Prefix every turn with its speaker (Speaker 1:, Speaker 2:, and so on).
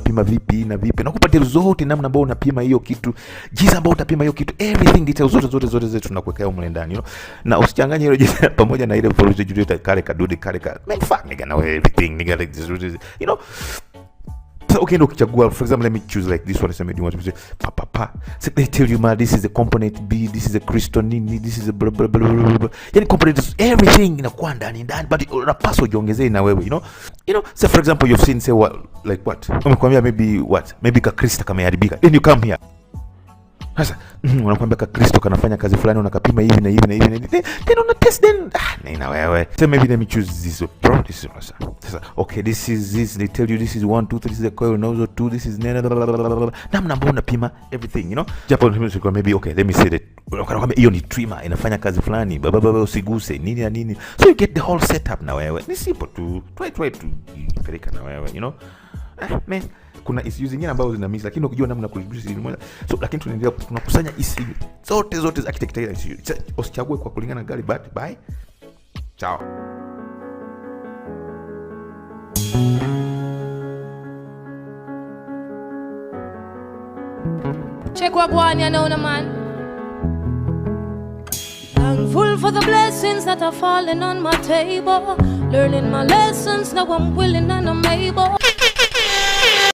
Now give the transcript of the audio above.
Speaker 1: unapima vipi na vipi, na kupatia zote namna ambayo unapima hiyo kitu, jinsi ambayo utapima hiyo kitu, everything details zote tunakuwekea huko ndani, you know. Na usichanganye hilo jinsi pamoja na ile policy judicial kale kadude kale ka man fuck nigga now everything nigga like this, you know. So okay, no kichagua, for example, let me choose like this one. Say you want to say pa. So they tell you, man, this is a component B, this is a crystal nini, this is a blah blah blah blah. Yani component is everything inakuwa ndani, but unapaswa ujiongezee na wewe, you know. Say for example, you've seen say what, like what, umekwambia maybe ka crystal kameharibika, then you come here. Sasa unakwambia ka Kristo kanafanya kazi fulani, unakapima hivi na hivi na hivi, then una test, then nina wewe. So maybe let me choose this, bro, this is sasa okay, this is this, they tell you this is 1 2 3, this is the coil nozzle 2, this is namna ambayo unapima everything, you know. Japo maybe okay, let me say that unakwambia hiyo ni trimmer inafanya kazi fulani, baba usiguse nini na nini, so you get the whole setup na wewe. Ni simple tu, try to peleka na wewe, you know. Man, kuna issues zingine ambazo zina miss, lakini ukijua namna kulibusi moja. So lakini tunakusanya issue zote za architecture issue. Usichague kwa kulingana na gari, but bye. Ciao.
Speaker 2: Check what one you know, man. Thankful for the blessings that are falling on my table. Learning my lessons, now I'm willing and I'm able